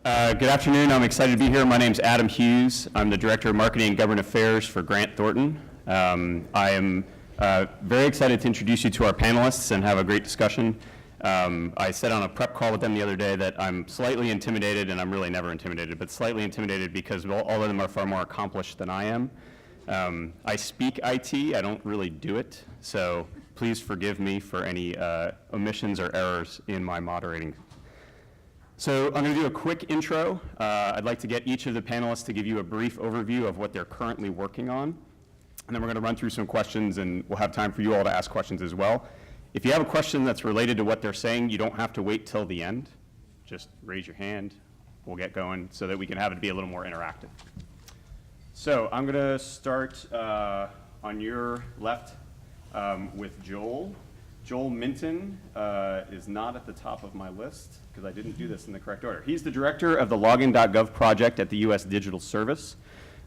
Good afternoon. I'm excited to be here. My name's Adam Hughes. I'm the Director of Marketing and Government Affairs for Grant Thornton. I am very excited to introduce you to our panelists and have a great discussion. I said on a prep call with them the other day that I'm slightly intimidated, and I'm really never intimidated, but slightly intimidated because all of them are far more accomplished than I am. I speak IT, I don't really do it, so please forgive me for any omissions or errors in my moderating. So I'm going to do a quick intro. I'd like to get each of the panelists to give you a brief overview of what they're currently working on. And then we're going to run through some questions, and we'll have time for you all to ask questions as well. If you have a question that's related to what they're saying, you don't have to wait till the end. Just raise your hand. We'll get going so that we can have it be a little more interactive. So I'm going to start on your left with Joel. Joel Minton is not at the top of my list because I didn't do this in the correct order. He's the director of the Login.gov project at the U.S. Digital Service.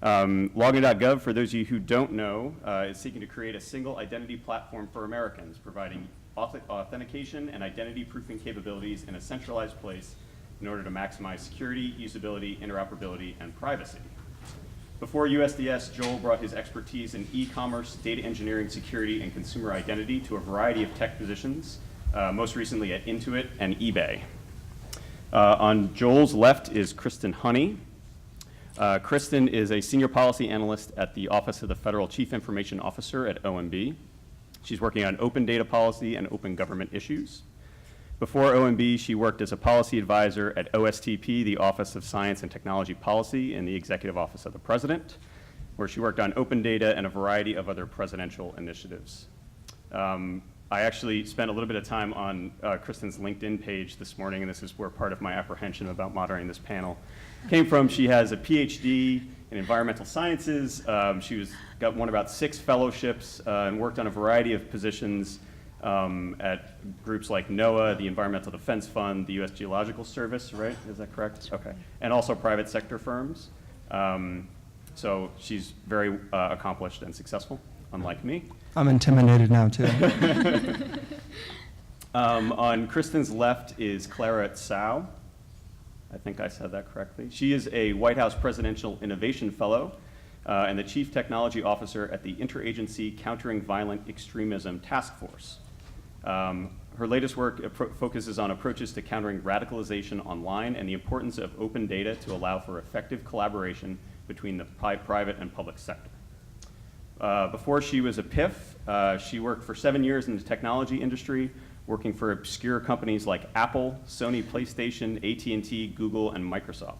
Login.gov, for those of you who don't know, is seeking to create a single identity platform for Americans, providing authentication and identity proofing capabilities in a centralized place in order to maximize security, usability, interoperability, and privacy. Before USDS, Joel brought his expertise in e-commerce, data engineering, security, and consumer identity to a variety of tech positions, most recently at Intuit and eBay. On Joel's left is Kristen Honey. Kristen is a senior policy analyst at the Office of the Federal Chief Information Officer at OMB. She's working on open data policy and open government issues. Before OMB, she worked as a policy advisor at OSTP, the Office of Science and Technology Policy, in the Executive Office of the President, where she worked on open data and a variety of other presidential initiatives. I actually spent a little bit of time on Kristen's LinkedIn page this morning, and this is where part of my apprehension about moderating this panel came from. She has a PhD in environmental sciences. She won about 6 fellowships and worked on a variety of positions at groups like NOAA, the Environmental Defense Fund, the U.S. Geological Service, right? Is that correct? Okay. And also private sector firms. So she's very accomplished and successful, unlike me. I'm intimidated now, too. On Kristen's left is Clara Tsao. I think I said that correctly. She is a White House Presidential Innovation Fellow and the Chief Technology Officer at the Interagency Countering Violent Extremism Task Force. Her latest work focuses on approaches to countering radicalization online and the importance of open data to allow for effective collaboration between the private and public sector. Before she was a PIF, she worked for 7 years in the technology industry, working for obscure companies like Apple, Sony PlayStation, AT&T, Google, and Microsoft.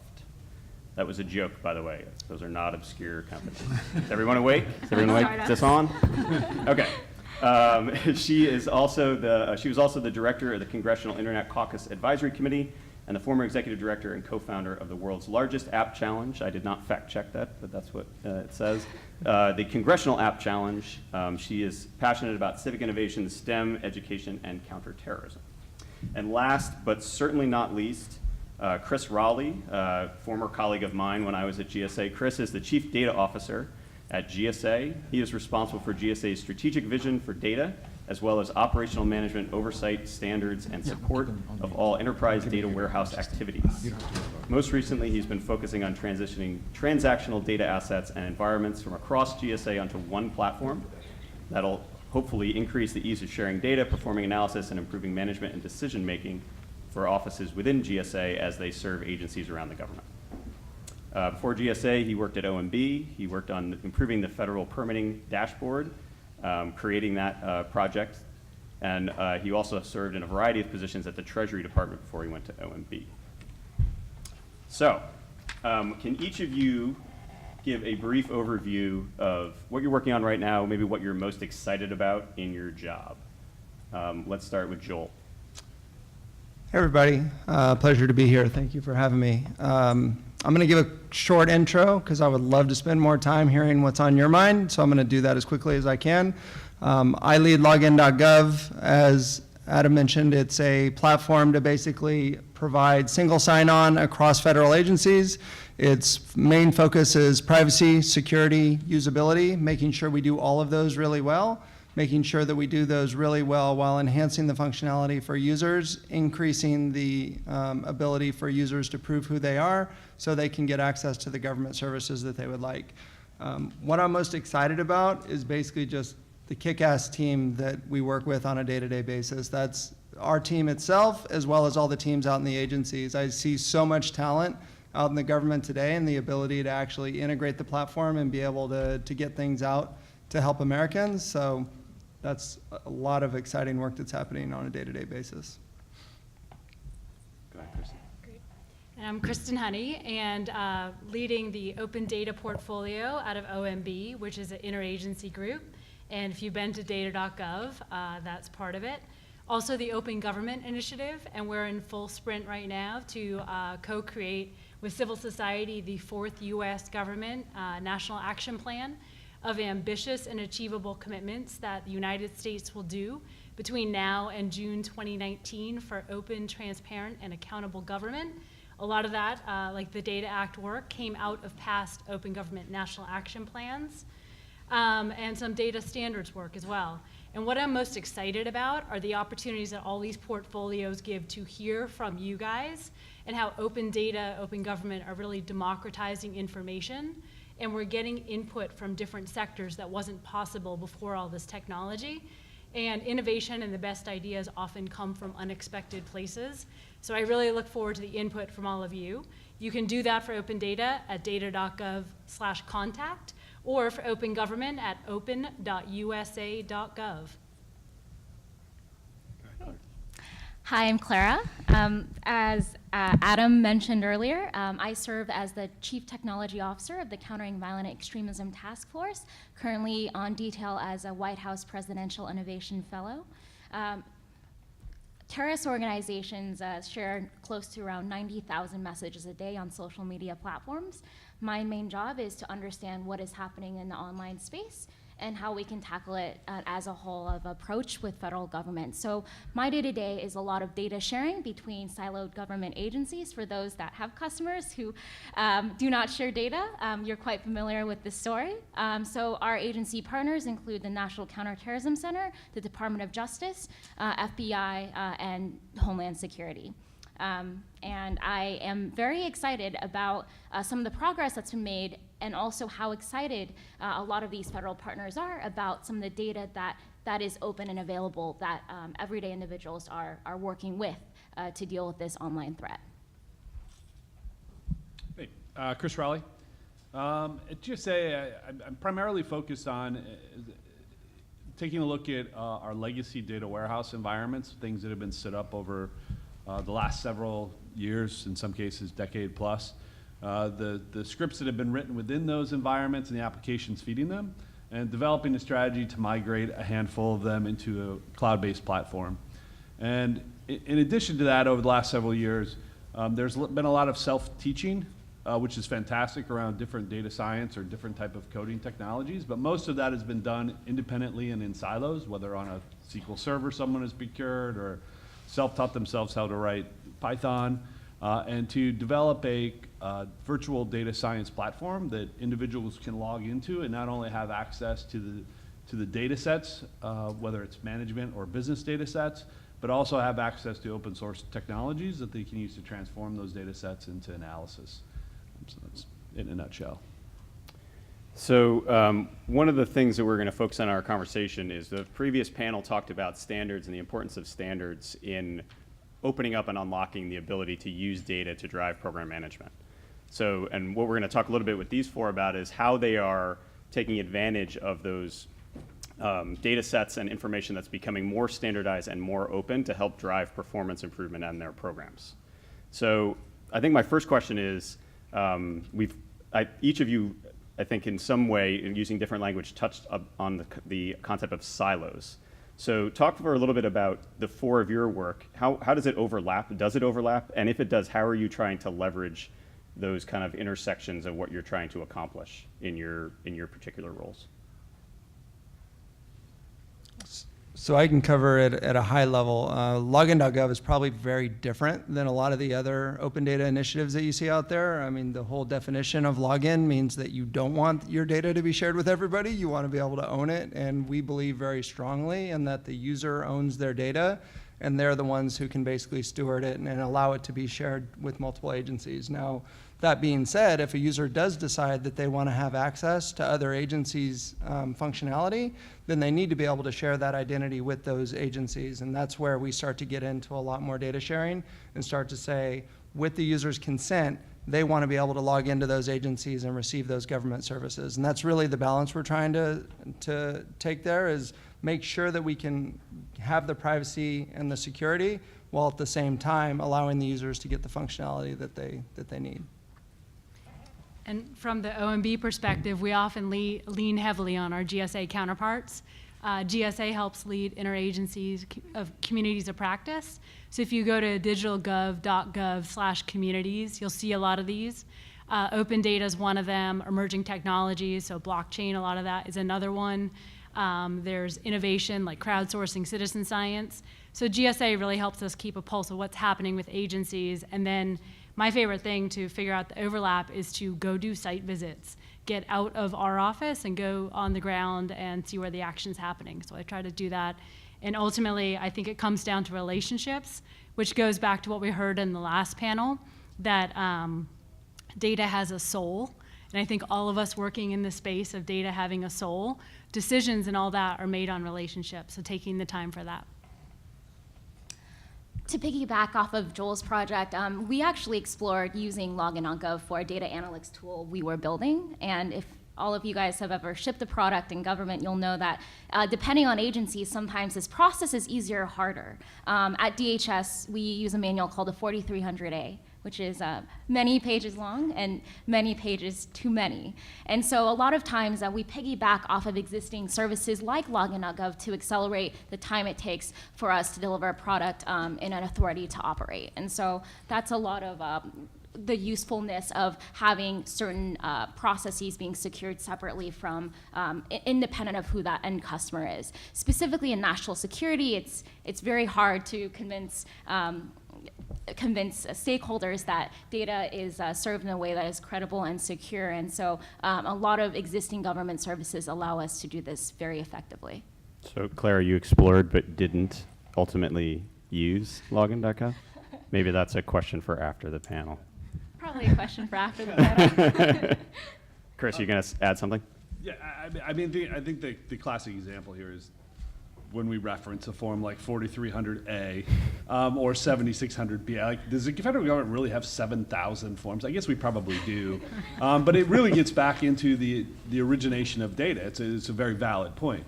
That was a joke, by the way. Those are not obscure companies. Is everyone awake? Is everyone awake? Is this on? Okay. She was also the director of the Congressional Internet Caucus Advisory Committee and the former executive director and co-founder of the world's largest app challenge. I did not fact check that, but that's what it says. The Congressional App Challenge. She is passionate about civic innovation, STEM, education, and counterterrorism. And last, but certainly not least, Kris Rowley, former colleague of mine when I was at GSA. Kris is the Chief Data Officer at GSA. He is responsible for GSA's strategic vision for data, as well as operational management, oversight, standards, and support of all enterprise data warehouse activities. Most recently, he's been focusing on transitioning transactional data assets and environments from across GSA onto one platform. That'll hopefully increase the ease of sharing data, performing analysis, and improving management and decision-making for offices within GSA as they serve agencies around the government. Before GSA, he worked at OMB. He worked on improving the federal permitting dashboard, creating that project, and he also served in a variety of positions at the Treasury Department before he went to OMB. So, can each of you give a brief overview of what you're working on right now, maybe what you're most excited about in your job? Let's start with Joel. Hey, everybody. Pleasure to be here. Thank you for having me. I'm going to give a short intro because I would love to spend more time hearing what's on your mind, so I'm going to do that as quickly as I can. I lead Login.gov. As Adam mentioned, it's a platform to basically provide single sign-on across federal agencies. Its main focus is privacy, security, usability, making sure we do all of those really well. making sure that we do those really well while enhancing the functionality for users, increasing the ability for users to prove who they are so they can get access to the government services that they would like. What I'm most excited about is basically just the kick-ass team that we work with on a day-to-day basis. That's our team itself, as well as all the teams out in the agencies. I see so much talent out in the government today and the ability to actually integrate the platform and be able to get things out to help Americans. So that's a lot of exciting work that's happening on a day-to-day basis. Go ahead, Kristen. Great. And I'm Kristen Honey, and leading the open data portfolio out of OMB, which is an interagency group. And if you've been to data.gov, that's part of it. Also the Open Government Initiative, and we're in full sprint right now to co-create with civil society the 4th U.S. government National Action Plan of ambitious and achievable commitments that the United States will do between now and June 2019 for open, transparent, and accountable government. A lot of that, like the Data Act work, came out of past Open Government National Action Plans. And some data standards work as well. And what I'm most excited about are the opportunities that all these portfolios give to hear from you guys and how open data, open government are really democratizing information. And we're getting input from different sectors that wasn't possible before all this technology. And innovation and the best ideas often come from unexpected places. So I really look forward to the input from all of you. You can do that for open data at data.gov/contact. Or for open government at open.usa.gov. Hi, I'm Clara. As Adam mentioned earlier, I serve as the Chief Technology Officer of the Countering Violent Extremism Task Force, currently on detail as a White House Presidential Innovation Fellow. Terrorist organizations share close to around 90,000 messages a day on social media platforms. My main job is to understand what is happening in the online space and how we can tackle it as a whole of approach with federal government. So my day-to-day is a lot of data sharing between siloed government agencies. For those that have customers who do not share data, you're quite familiar with this story. So our agency partners include the National Counterterrorism Center, the Department of Justice, FBI, and Homeland Security. And I am very excited about some of the progress that's been made, and also how excited a lot of these federal partners are about some of the data that is open and available that everyday individuals are working with to deal with this online threat. Hey, Chris Rowley. At GSA, I'm primarily focused on taking a look at our legacy data warehouse environments, things that have been set up over the last several years, in some cases decade plus. The scripts that have been written within those environments and the applications feeding them, and developing a strategy to migrate a handful of them into a cloud-based platform. And in addition to that, over the last several years, there's been a lot of self-teaching, which is fantastic, around different data science or different type of coding technologies, but most of that has been done independently and in silos, whether on a SQL server someone has procured or self-taught themselves how to write Python, and to develop a virtual data science platform that individuals can log into and not only have access to the data sets, whether it's management or business data sets, but also have access to open source technologies that they can use to transform those data sets into analysis. So that's it in a nutshell. So one of the things that we're going to focus on in our conversation is the previous panel talked about standards and the importance of standards in opening up and unlocking the ability to use data to drive program management. So, and what we're going to talk a little bit with these four about is how they are taking advantage of those data sets and information that's becoming more standardized and more open to help drive performance improvement on their programs. So I think my first question is, each of you, I think in some way, using different language, touched on the concept of silos. So talk for a little bit about the four of your work. How does it overlap? Does it overlap? And if it does, how are you trying to leverage those kind of intersections of what you're trying to accomplish in your particular roles? So I can cover it at a high level. Login.gov is probably very different than a lot of the other open data initiatives that you see out there. I mean, the whole definition of login means that you don't want your data to be shared with everybody. You want to be able to own it. And we believe very strongly in that the user owns their data, and they're the ones who can basically steward it and allow it to be shared with multiple agencies. Now, that being said, if a user does decide that they want to have access to other agencies' functionality, then they need to be able to share that identity with those agencies. And that's where we start to get into a lot more data sharing and start to say, with the user's consent, they want to be able to log into those agencies and receive those government services. And that's really the balance we're trying to take there, is make sure that we can have the privacy and the security while at the same time allowing the users to get the functionality that they need. And from the OMB perspective, we often lean heavily on our GSA counterparts. GSA helps lead interagencies of communities of practice. So if you go to digitalgov.gov/communities, you'll see a lot of these. Open data is one of them, emerging technologies, so blockchain, a lot of that is another one. There's innovation like crowdsourcing citizen science. So GSA really helps us keep a pulse of what's happening with agencies. And then my favorite thing to figure out the overlap is to go do site visits, get out of our office and go on the ground and see where the action's happening. So I try to do that. And ultimately, I think it comes down to relationships, which goes back to what we heard in the last panel, that data has a soul. And I think all of us working in the space of data having a soul, decisions and all that are made on relationships, so taking the time for that. To piggyback off of Joel's project, we actually explored using Login.gov for a data analytics tool we were building. And if all of you guys have ever shipped a product in government, you'll know that depending on agencies, sometimes this process is easier or harder. At DHS, we use a manual called the 4300A, which is many pages long and many pages too many. And so a lot of times we piggyback off of existing services like Login.gov to accelerate the time it takes for us to deliver a product in an authority to operate. And so that's a lot of the usefulness of having certain processes being secured separately from independent of who that end customer is. Specifically in national security, it's very hard to convince stakeholders that data is served in a way that is credible and secure. And so a lot of existing government services allow us to do this very effectively. So Clara, you explored but didn't ultimately use Login.gov? Maybe that's a question for after the panel. Probably a question for after the panel. Kris, you going to add something? Yeah, I think the classic example here is when we reference a form like 4300A or 7600B. Like, does the federal government really have 7,000 forms? I guess we probably do. But it really gets back into the origination of data. It's a very valid point.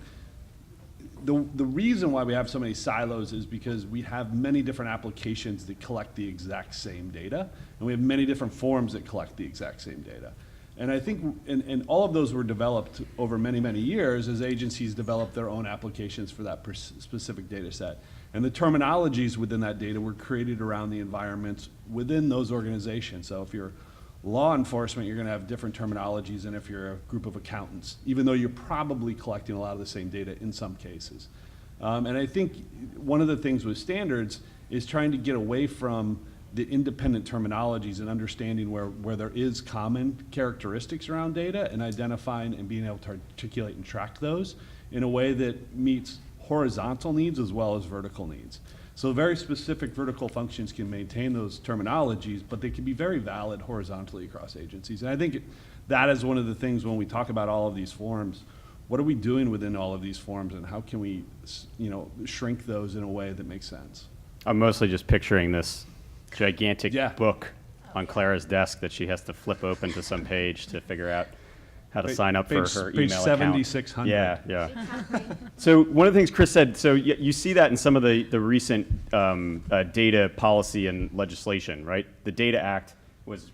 The reason why we have so many silos is because we have many different applications that collect the exact same data, and we have many different forms that collect the exact same data. And I think, and all of those were developed over many, many years as agencies developed their own applications for that specific data set. And the terminologies within that data were created around the environments within those organizations. So if you're law enforcement, you're going to have different terminologies than if you're a group of accountants, even though you're probably collecting a lot of the same data in some cases. And I think one of the things with standards is trying to get away from the independent terminologies and understanding where there is common characteristics around data and identifying and being able to articulate and track those in a way that meets horizontal needs as well as vertical needs. So very specific vertical functions can maintain those terminologies, but they can be very valid horizontally across agencies. And I think that is one of the things when we talk about all of these forms, what are we doing within all of these forms and how can we, shrink those in a way that makes sense? I'm mostly just picturing this gigantic Yeah. book on Clara's desk that she has to flip open to some page to figure out how to sign up for her page email account. 7600. Yeah. So one of the things Kris said, so you see that in some of the recent data policy and legislation, right? The Data Act was,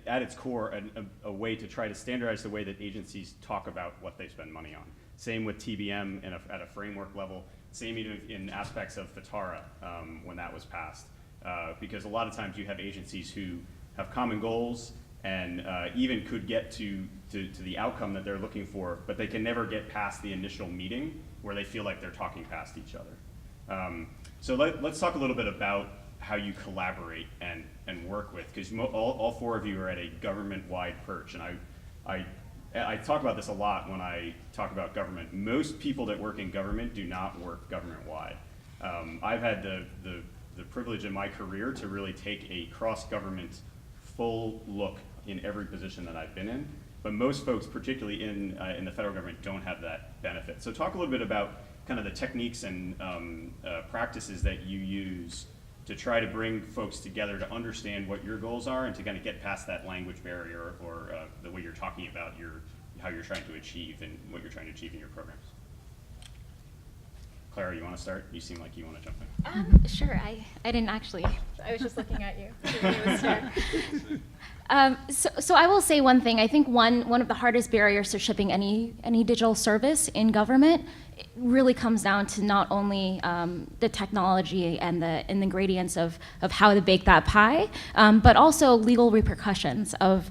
at its core, a way to try to standardize the way that agencies talk about what they spend money on. Same with TBM at a framework level. Same even in aspects of FTARA when that was passed. Because a lot of times you have agencies who have common goals and even could get to the outcome that they're looking for, but they can never get past the initial meeting where they feel like they're talking past each other. So let's talk a little bit about how you collaborate and work with, because all four of you are at a government-wide perch, and I talk about this a lot when I talk about government. Most people that work in government do not work government-wide. I've had the privilege in my career to really take a cross-government full look in every position that I've been in, but most folks, particularly in the federal government, don't have that benefit. So talk a little bit about kind of the techniques and practices that you use to try to bring folks together to understand what your goals are and to kind of get past that language barrier or the way you're talking about how you're trying to achieve and what you're trying to achieve in your programs. Clara, you want to start? You seem like you want to jump in. Sure, I didn't actually. I was just looking at you. So I will say one thing. I think one of the hardest barriers to shipping any digital service in government really comes down to not only the technology and the ingredients of how to bake that pie, but also legal repercussions of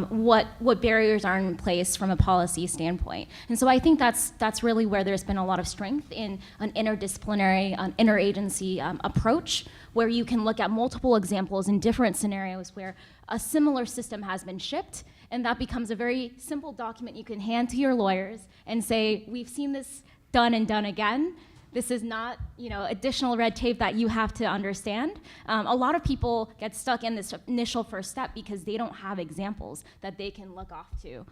what barriers are in place from a policy standpoint. And so I think that's really where there's been a lot of strength in an interdisciplinary, interagency approach, where you can look at multiple examples in different scenarios where a similar system has been shipped, and that becomes a very simple document you can hand to your lawyers and say, we've seen this done and done again. This is not, additional red tape that you have to understand. A lot of people get stuck in this initial first step because they don't have examples that they can look off to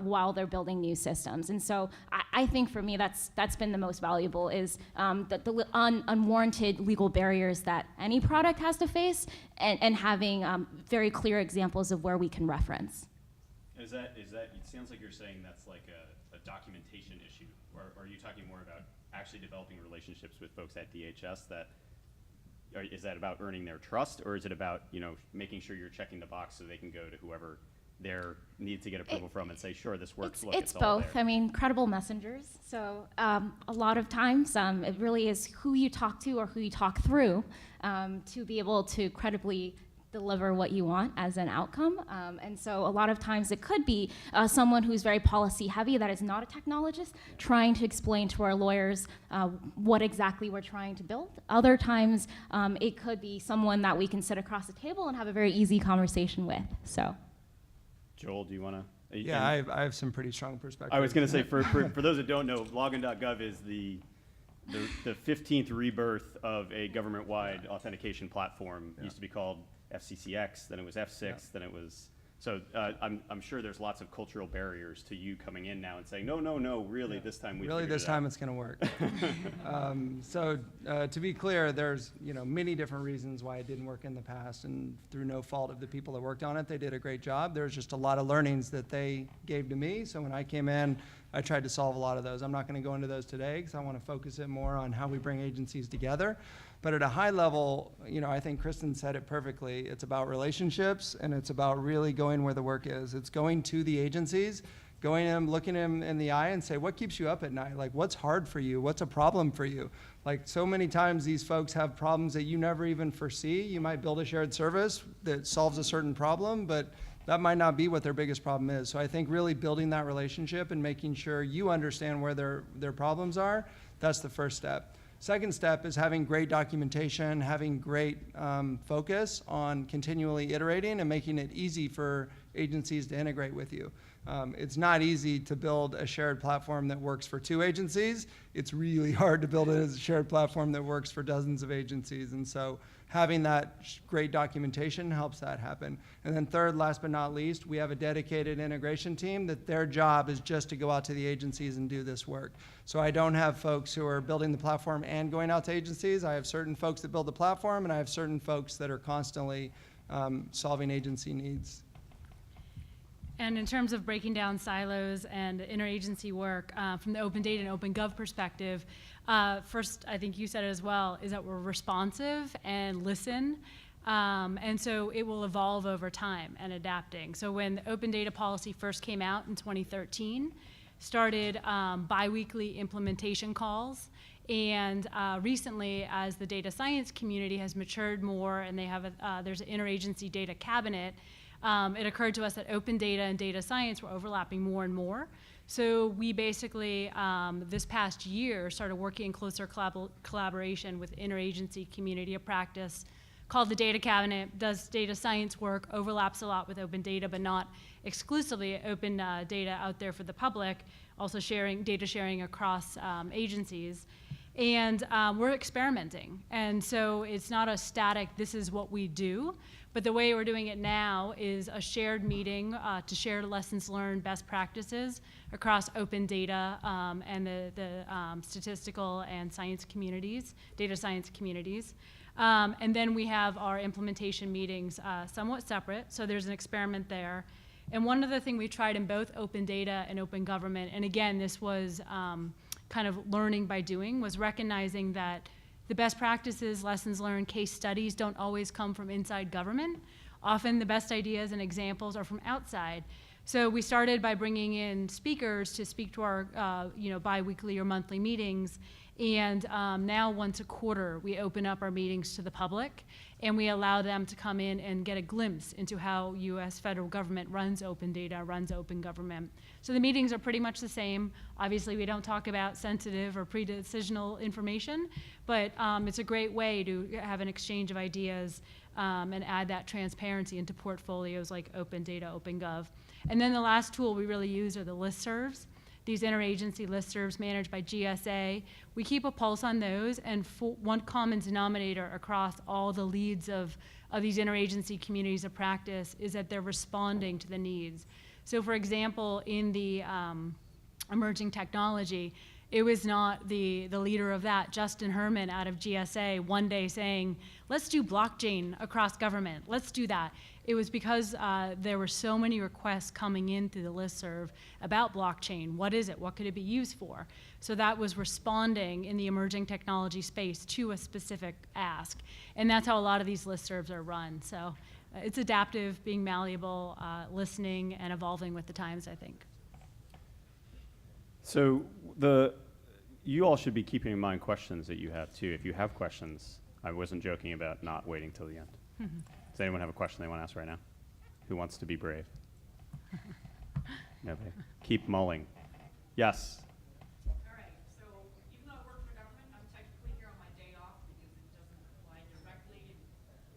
while they're building new systems. And so I think for me, that's been the most valuable is the unwarranted legal barriers that any product has to face and having very clear examples of where we can reference. Is that, it sounds like you're saying that's like a documentation issue, or are you talking more about actually developing relationships with folks at DHS is that about earning their trust, or is it about, making sure you're checking the box so they can go to whoever they need to get approval from and say, sure, this works, It's all both. there. I mean, credible messengers. So a lot of times it really is who you talk to or who you talk through to be able to credibly deliver what you want as an outcome. And so a lot of times it could be someone who's very policy heavy that is not a technologist trying to explain to our lawyers what exactly we're trying to build. Other times it could be someone that we can sit across the table and have a very easy conversation with. So, Joel, do you want to? Yeah, I have some pretty strong perspectives. I was going to say, for those that don't know, Login.gov is the 15th rebirth of a government-wide authentication platform. It used to be called FCCX, then it was F6, then it was, so I'm sure there's lots of cultural barriers to you coming in now and saying, no, really, this time we Really, figured this it time out. it's going to work. So to be clear, there's many different reasons why it didn't work in the past, and through no fault of the people that worked on it, they did a great job. There's just a lot of learnings that they gave to me. So when I came in, I tried to solve a lot of those. I'm not going to go into those today because I want to focus it more on how we bring agencies together. But at a high level, I think Kristen said it perfectly. It's about relationships, and it's about really going where the work is. It's going to the agencies, going in, looking them in the eye and say, what keeps you up at night? Like, what's hard for you? What's a problem for you? Like, so many times these folks have problems that you never even foresee. You might build a shared service that solves a certain problem, but that might not be what their biggest problem is. So I think really building that relationship and making sure you understand where their problems are, that's the first step. Second step is having great documentation, having great focus on continually iterating and making it easy for agencies to integrate with you. It's not easy to build a shared platform that works for 2 agencies. It's really hard to build a shared platform that works for dozens of agencies. And so having that great documentation helps that happen. And then third, last but not least, we have a dedicated integration team that their job is just to go out to the agencies and do this work. So I don't have folks who are building the platform and going out to agencies. I have certain folks that build the platform, and I have certain folks that are constantly solving agency needs. And in terms of breaking down silos and interagency work from the open data and open gov perspective, first, I think you said it as well, is that we're responsive and listen. And so it will evolve over time and adapting. So when the open data policy first came out in 2013, started biweekly implementation calls. And recently, as the data science community has matured more and they have there's an interagency data cabinet, it occurred to us that open data and data science were overlapping more and more. So we basically, this past year, started working in closer collaboration with interagency community of practice called the Data Cabinet, does data science work, overlaps a lot with open data, but not exclusively open data out there for the public, also data sharing across agencies. And we're experimenting. And so it's not a static, this is what we do, but the way we're doing it now is a shared meeting to share lessons learned, best practices across open data and the statistical and science communities, data science communities. And then we have our implementation meetings somewhat separate, so there's an experiment there. And one other thing we tried in both open data and open government, and again, this was kind of learning by doing, was recognizing that the best practices, lessons learned, case studies don't always come from inside government. Often the best ideas and examples are from outside. So we started by bringing in speakers to speak to our bi-weekly or monthly meetings. And now once a quarter, we open up our meetings to the public, and we allow them to come in and get a glimpse into how U.S. federal government runs open data, runs open government. So the meetings are pretty much the same. Obviously, we don't talk about sensitive or pre-decisional information, but it's a great way to have an exchange of ideas and add that transparency into portfolios like open data, open gov. And then the last tool we really use are the listservs. These interagency listservs managed by GSA. We keep a pulse on those, and one common denominator across all the leads of these interagency communities of practice is that they're responding to the needs. So for example, in the emerging technology, it was not the leader of that, Justin Herman out of GSA, one day saying, let's do blockchain across government, let's do that. It was because there were so many requests coming in through the listserv about blockchain. What is it? What could it be used for? So that was responding in the emerging technology space to a specific ask. And that's how a lot of these listservs are run. So it's adaptive, being malleable, listening, and evolving with the times, I think. So you all should be keeping in mind questions that you have too. If you have questions, I wasn't joking about not waiting till the end. Mm-hmm. Does anyone have a question they want to ask right now? Who wants to be brave? Nobody. Keep mulling. Yes. All right, so even though I work for government, I'm technically here on my day off because it doesn't apply directly.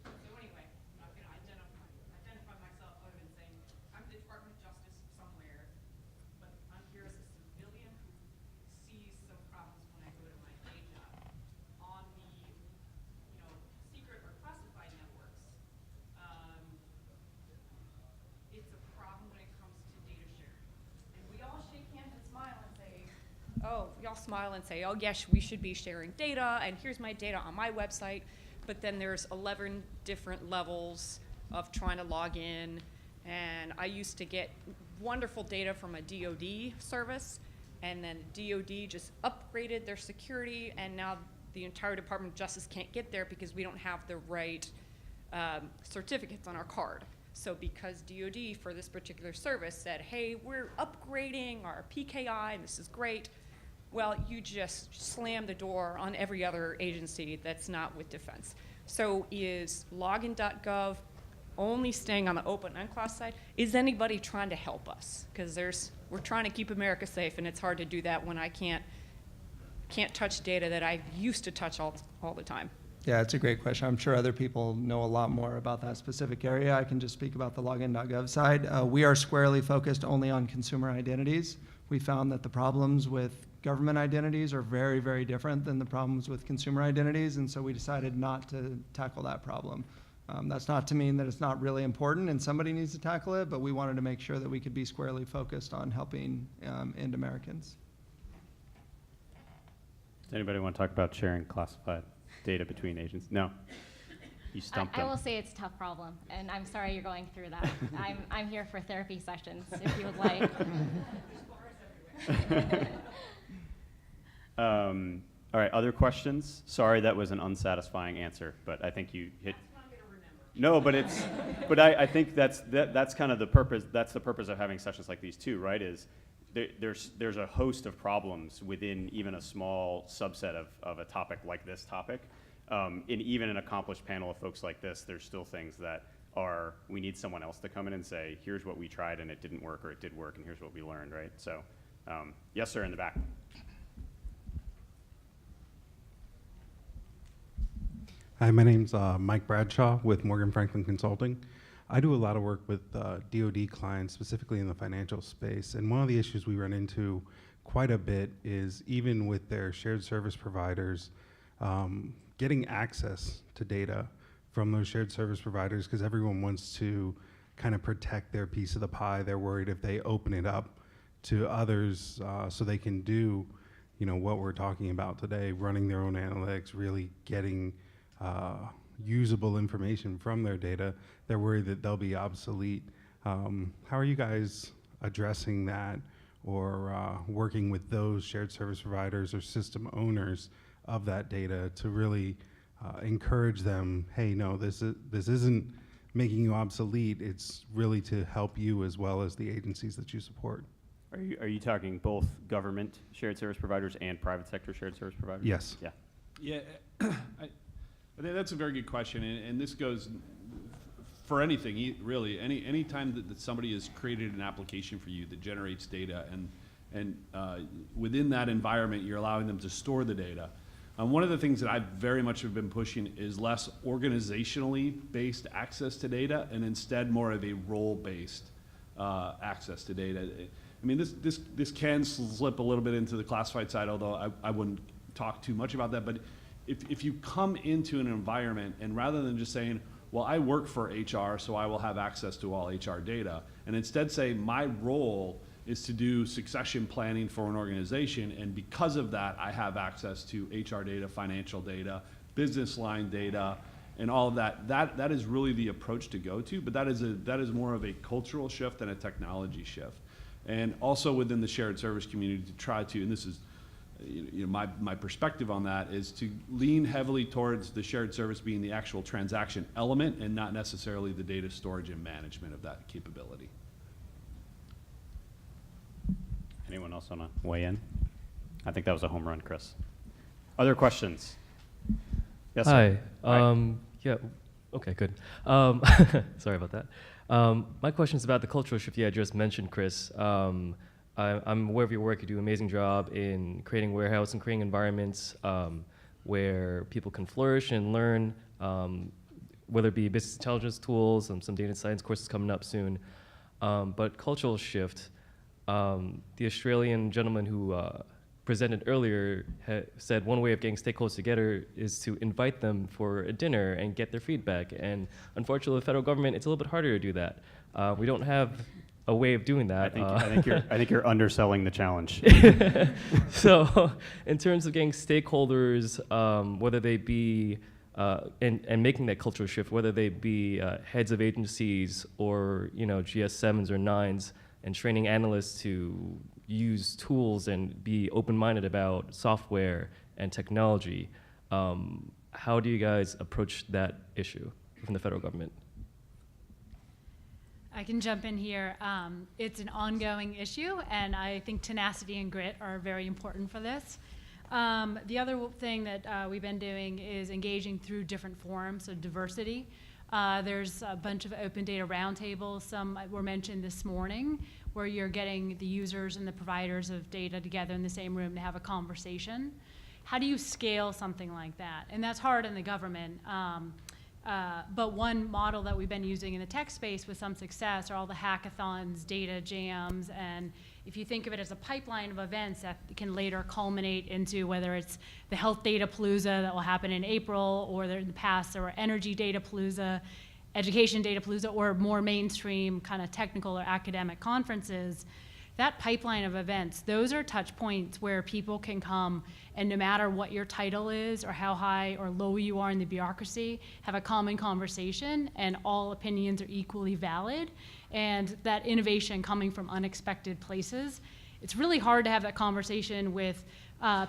So anyway, I'm not going to identify myself other than saying I'm the Department of Justice somewhere, but I'm here as a civilian who sees some problems when I go to my day job on the, secret or classified networks. It's a problem when it comes to data sharing. And we all shake hands and smile and say, oh, y'all smile and say, oh, yes, we should be sharing data, and here's my data on my website. But then there's 11 different levels of trying to log in. And I used to get wonderful data from a DoD service, and then DoD just upgraded their security, and now the entire Department of Justice can't get there because we don't have the right certificates on our card. So because DoD for this particular service said, hey, we're upgrading our PKI and this is great, well, you just slam the door on every other agency that's not with defense. So is Login.gov only staying on the open unclass side? Is anybody trying to help us? Because we're trying to keep America safe, and it's hard to do that when I can't touch data that I used to touch all the time. Yeah, it's a great question. I'm sure other people know a lot more about that specific area. I can just speak about the Login.gov side. We are squarely focused only on consumer identities. We found that the problems with government identities are very, very different than the problems with consumer identities, and so we decided not to tackle that problem. That's not to mean that it's not really important and somebody needs to tackle it, but we wanted to make sure that we could be squarely focused on helping end Americans. Does anybody want to talk about sharing classified data between agents? No. You stumped I them. will say it's a tough problem, and I'm sorry you're going through that. I'm here for therapy sessions if you would like. All right, other questions? Sorry that was an unsatisfying answer, but I think you hit. No, but I think that's kind of the purpose. That's the purpose of having sessions like these too, right? Is there's a host of problems within even a small subset of a topic like this topic. And even an accomplished panel of folks like this, there's still things that are we need someone else to come in and say, here's what we tried and it didn't work, or it did work and here's what we learned, right? So, yes, sir, in the back. Hi, my name's Mike Bradshaw with Morgan Franklin Consulting. I do a lot of work with DoD clients, specifically in the financial space, and one of the issues we run into quite a bit is even with their shared service providers, getting access to data from those shared service providers, because everyone wants to kind of protect their piece of the pie. They're worried if they open it up to others so they can do, what we're talking about today, running their own analytics, really getting usable information from their data. They're worried that they'll be obsolete. How are you guys addressing that, or working with those shared service providers or system owners of that data to really encourage them, hey, no, this isn't making you obsolete, it's really to help you as well as the agencies that you support? Are you talking both government shared service providers and private sector shared service providers? Yes. Yeah. Yeah, I think that's a very good question, and this goes for anything, really. Any time that somebody has created an application for you that generates data, and within that environment, you're allowing them to store the data. One of the things that I very much have been pushing is less organizationally based access to data, and instead more of a role-based access to data. I mean, this can slip a little bit into the classified side, although I wouldn't talk too much about that. But if you come into an environment and rather than just saying, well, I work for HR, so I will have access to all HR data, and instead say my role is to do succession planning for an organization, and because of that, I have access to HR data, financial data, business line data, and all of that. That is really the approach to go to, but that is more of a cultural shift than a technology shift. And also within the shared service community to try to, and this is my perspective on that, is to lean heavily towards the shared service being the actual transaction element and not necessarily the data storage and management of that capability. Anyone else want to weigh in? I think that was a home run, Kris. Other questions? Yes, sir. Hi. Yeah. Okay, good. Sorry about that. My question is about the cultural shift you had just mentioned, Kris. I'm aware of your work. You do an amazing job in creating warehouse and creating environments where people can flourish and learn, whether it be business intelligence tools and some data science courses coming up soon. But cultural shift, the Australian gentleman who presented earlier said one way of getting stakeholders together is to invite them for a dinner and get their feedback. And unfortunately, the federal government, it's a little bit harder to do that. We don't have a way of doing that. I think you're underselling the challenge. So, in terms of getting stakeholders, whether they be and making that cultural shift, whether they be heads of agencies or GS7s or 9s, and training analysts to use tools and be open-minded about software and technology. How do you guys approach that issue from the federal government? I can jump in here. It's an ongoing issue, and I think tenacity and grit are very important for this. The other thing that we've been doing is engaging through different forums, so diversity. There's a bunch of open data roundtables, some were mentioned this morning, where you're getting the users and the providers of data together in the same room to have a conversation. How do you scale something like that? And that's hard in the government. But one model that we've been using in the tech space with some success are all the hackathons, data jams, and if you think of it as a pipeline of events that can later culminate into whether it's the health data palooza that will happen in April, or in the past there were energy data palooza, education data palooza, or more mainstream kind of technical or academic conferences. That pipeline of events, those are touch points where people can come and no matter what your title is or how high or low you are in the bureaucracy, have a common conversation and all opinions are equally valid. And that innovation coming from unexpected places, it's really hard to have that conversation with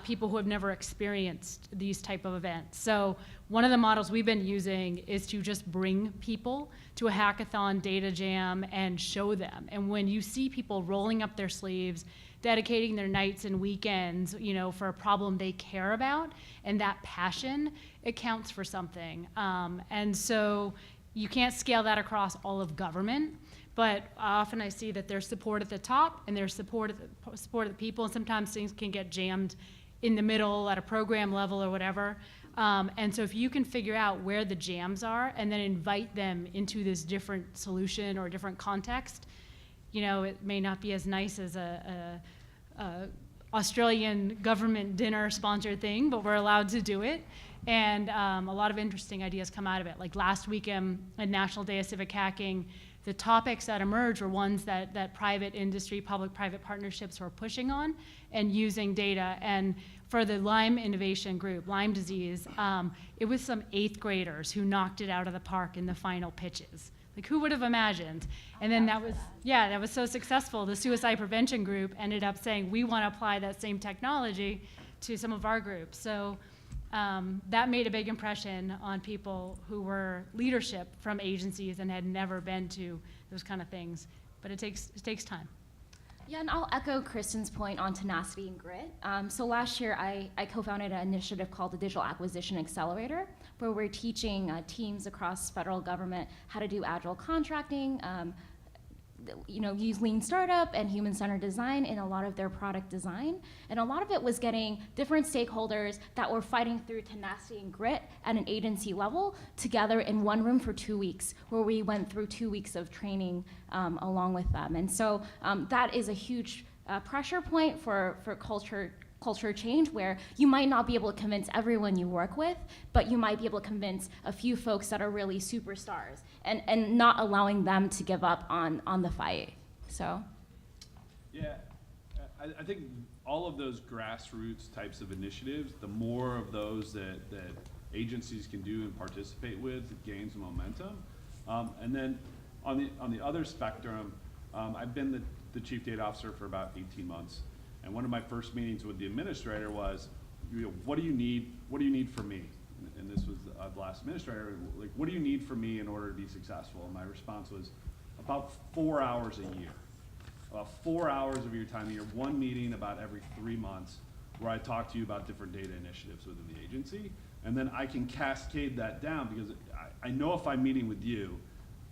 people who have never experienced these type of events. So one of the models we've been using is to just bring people to a hackathon data jam and show them. And when you see people rolling up their sleeves, dedicating their nights and weekends, for a problem they care about, and that passion, it counts for something. And so You can't scale that across all of government, but often I see that there's support at the top and there's support of the people, and sometimes things can get jammed in the middle at a program level or whatever. And so if you can figure out where the jams are and then invite them into this different solution or different context, it may not be as nice as a Australian government dinner sponsored thing, but we're allowed to do it. And a lot of interesting ideas come out of it. Like last weekend at National Day of Civic Hacking, the topics that emerged were ones that private industry, public-private partnerships were pushing on and using data. And for the Lyme innovation group, Lyme disease, it was some 8th graders who knocked it out of the park in the final pitches. Like, who would have imagined? And then that was so successful. The suicide prevention group ended up saying, we want to apply that same technology to some of our groups. So that made a big impression on people who were leadership from agencies and had never been to those kind of things. But it takes time. Yeah, and I'll echo Kristen's point on tenacity and grit. So last year, I co-founded an initiative called the Digital Acquisition Accelerator, where we're teaching teams across federal government how to do agile contracting, use lean startup and human-centered design in a lot of their product design. And a lot of it was getting different stakeholders that were fighting through tenacity and grit at an agency level together in one room for 2 weeks, where we went through 2 weeks of training along with them. And so that is a huge pressure point for culture change, where you might not be able to convince everyone you work with, but you might be able to convince a few folks that are really superstars, and not allowing them to give up on the fight. So Yeah, I think all of those grassroots types of initiatives, the more of those that agencies can do and participate with, it gains momentum. And then on the other spectrum, I've been the chief data officer for about 18 months. And one of my first meetings with the administrator was, what do you need? What do you need from me? And this was the last administrator. Like, what do you need from me in order to be successful? And my response was, about 4 hours a year. About 4 hours of your time a year, one meeting about every 3 months, where I talk to you about different data initiatives within the agency. And then I can cascade that down, because I know if I'm meeting with you,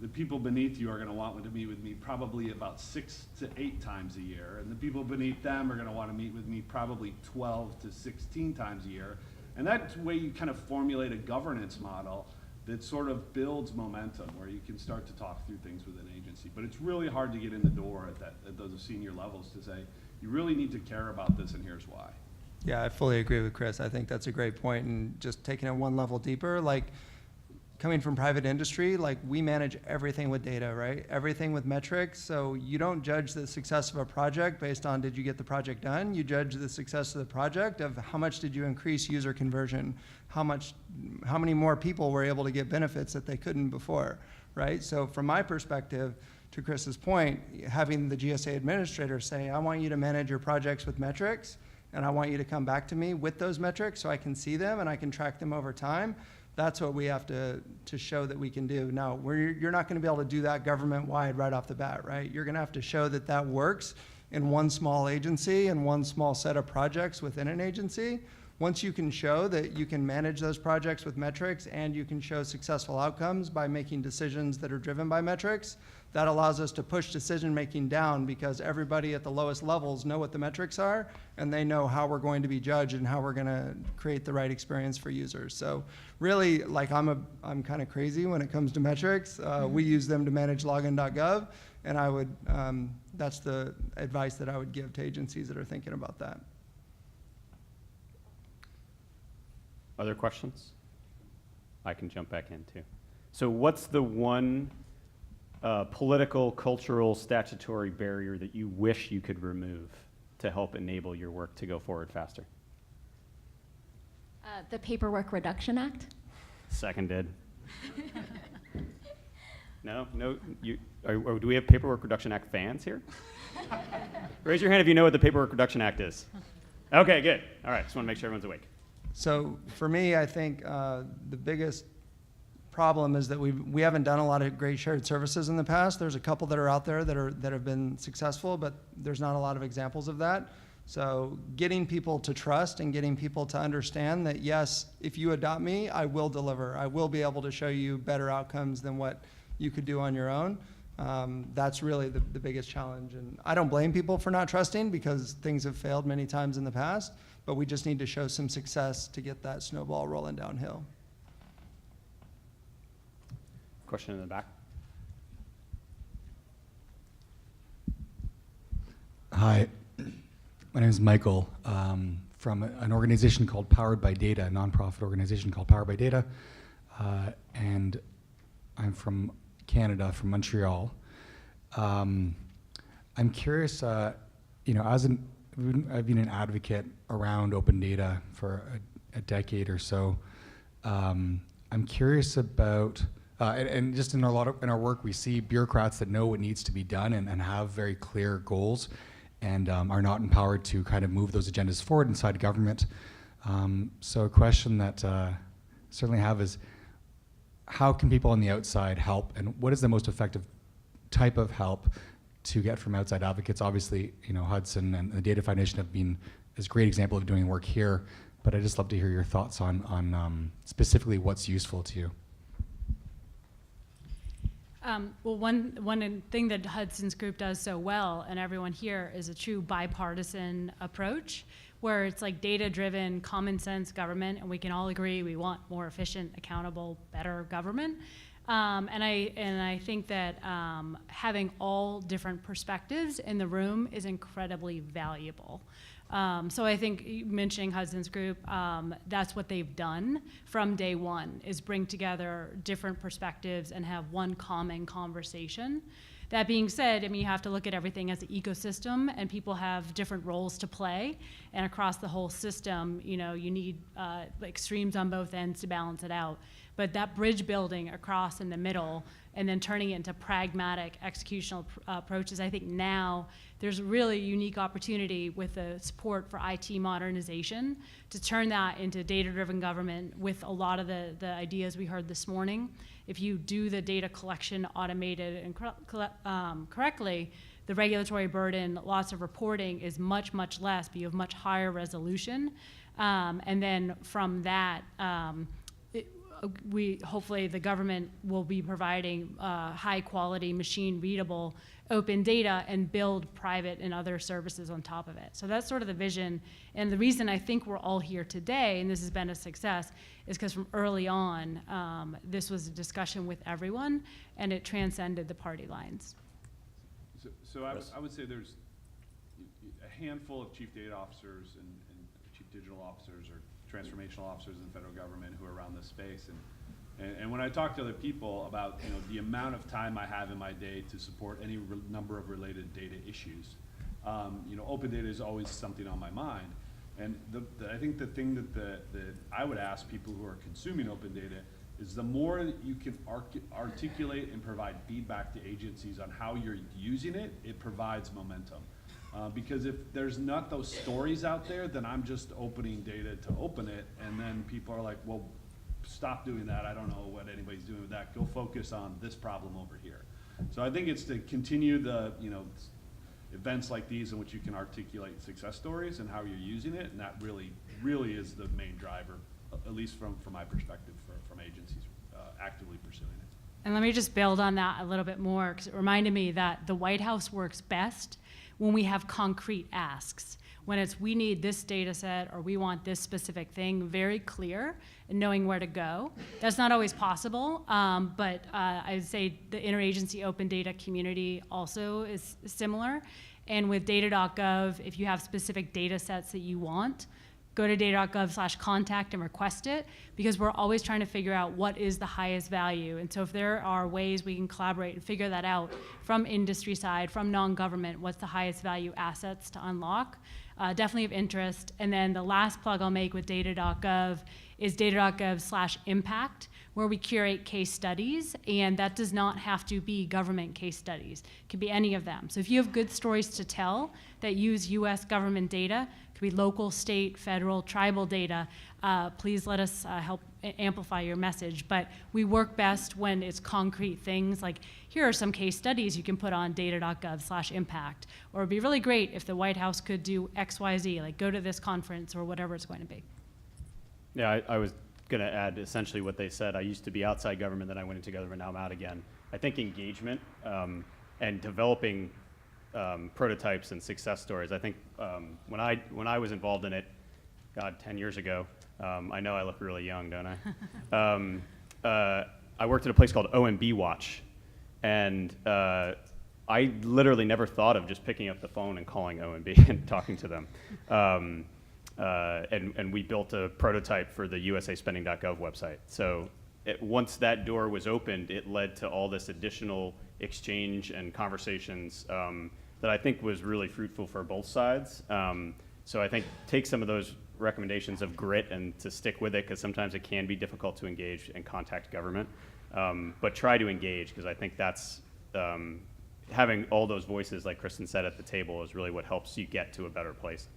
the people beneath you are going to want to meet with me probably about 6 to 8 times a year, and the people beneath them are going to want to meet with me probably 12 to 16 times a year. And that's the way you kind of formulate a governance model that sort of builds momentum, where you can start to talk through things with an agency. But it's really hard to get in the door at those senior levels to say, you really need to care about this, and here's why. Yeah, I fully agree with Kris. I think that's a great point. And just taking it one level deeper, like, coming from private industry, like, we manage everything with data, right? Everything with metrics. So you don't judge the success of a project based on, did you get the project done? You judge the success of the project of how much did you increase user conversion? How many more people were able to get benefits that they couldn't before, right? So from my perspective, to Kris's point, having the GSA administrator say, I want you to manage your projects with metrics, and I want you to come back to me with those metrics so I can see them and I can track them over time. That's what we have to show that we can do. Now, you're not going to be able to do that government-wide right off the bat, right? You're going to have to show that that works in one small agency and one small set of projects within an agency. Once you can show that you can manage those projects with metrics and you can show successful outcomes by making decisions that are driven by metrics, that allows us to push decision-making down, because everybody at the lowest levels know what the metrics are, and they know how we're going to be judged and how we're going to create the right experience for users. So really, like, I'm kind of crazy when it comes to metrics. We use them to manage Login.gov, and that's the advice that I would give to agencies that are thinking about that. Other questions? I can jump back in too. So what's the one political, cultural, statutory barrier that you wish you could remove to help enable your work to go forward faster? the Paperwork Reduction Act. Seconded. No, do we have Paperwork Reduction Act fans here? Raise your hand if you know what the Paperwork Reduction Act is. Okay, good. All right, just want to make sure everyone's awake. So for me, I think the biggest problem is that we haven't done a lot of great shared services in the past. There's a couple that are out there that have been successful, but there's not a lot of examples of that. So getting people to trust and getting people to understand that, yes, if you adopt me, I will deliver. I will be able to show you better outcomes than what you could do on your own. That's really the biggest challenge. And I don't blame people for not trusting because things have failed many times in the past, but we just need to show some success to get that snowball rolling downhill. Question in the back. Hi, my name is Michael from an organization called Powered by Data, a nonprofit organization called Powered by Data, and I'm from Canada, from Montreal. I'm curious, you know, I've been an advocate around open data for a decade or so. I'm curious about, and just in our work, we see bureaucrats that know what needs to be done and have very clear goals, and are not empowered to kind of move those agendas forward inside government. So a question that certainly have is, how can people on the outside help, and what is the most effective type of help to get from outside advocates? Obviously, you know, Hudson and the Data Foundation have been a great example of doing work here, but I'd just love to hear your thoughts on specifically what's useful to you. Well, one thing that Hudson's group does so well, and everyone here, is a true bipartisan approach, where it's like data-driven, common sense government, and we can all agree we want more efficient, accountable, better government. And I think that having all different perspectives in the room is incredibly valuable. So I think mentioning Hudson's group, that's what they've done from day one, is bring together different perspectives and have one common conversation. That being said, I mean, you have to look at everything as an ecosystem, and people have different roles to play. And across the whole system, you know, you need like streams on both ends to balance it out. But that bridge building across in the middle, and then turning it into pragmatic executional approaches, I think now there's a really unique opportunity with the support for IT modernization to turn that into data-driven government with a lot of the ideas we heard this morning. If you do the data collection automated and correctly, the regulatory burden, lots of reporting is much, much less, but you have much higher resolution. And then from that, hopefully the government will be providing high quality, machine readable, open data and build private and other services on top of it. So that's sort of the vision. And the reason I think we're all here today, and this has been a success, is because from early on, this was a discussion with everyone, and it transcended the party lines. So I would say there's a handful of chief data officers and chief digital officers or transformational officers in the federal government who are around this space. And when I talk to other people about, you know, the amount of time I have in my day to support any number of related data issues, you know, open data is always something on my mind. And I think the thing that I would ask people who are consuming open data is the more that you can articulate and provide feedback to agencies on how you're using it, it provides momentum. Because if there's not those stories out there, then I'm just opening data to open it, and then people are like, well, stop doing that. I don't know what anybody's doing with that. Go focus on this problem over here. So I think it's to continue the, you know, events like these in which you can articulate success stories and how you're using it, and that really, really is the main driver, at least from my perspective, from agencies actively pursuing it. And let me just build on that a little bit more, because it reminded me that the White House works best when we have concrete asks. When it's, we need this data set, or we want this specific thing, very clear, and knowing where to go. That's not always possible, but I would say the interagency open data community also is similar. And with data.gov, if you have specific data sets that you want, go to data.gov/contact and request it, because we're always trying to figure out what is the highest value. And so if there are ways we can collaborate and figure that out from industry side, from non-government, what's the highest value assets to unlock, definitely of interest. And then the last plug I'll make with data.gov is data.gov/impact, where we curate case studies, and that does not have to be government case studies. It can be any of them. So if you have good stories to tell that use US government data, it could be local, state, federal, tribal data, please let us help amplify your message. But we work best when it's concrete things like, here are some case studies you can put on data.gov/impact. Or it'd be really great if the White House could do XYZ, like go to this conference or whatever it's going to be. Yeah, I was going to add essentially what they said. I used to be outside government, then I went into government, now I'm out again. I think engagement and developing prototypes and success stories. I think when I was involved in it, God, 10 years ago, I know I look really young, don't I? I worked at a place called OMB Watch, and I literally never thought of just picking up the phone and calling OMB and talking to them. And we built a prototype for the USAspending.gov website. So once that door was opened, it led to all this additional exchange and conversations that I think was really fruitful for both sides. So I think take some of those recommendations of grit and to stick with it, because sometimes it can be difficult to engage and contact government. But try to engage, because I think that's having all those voices, like Kristen said, at the table is really what helps you get to a better place.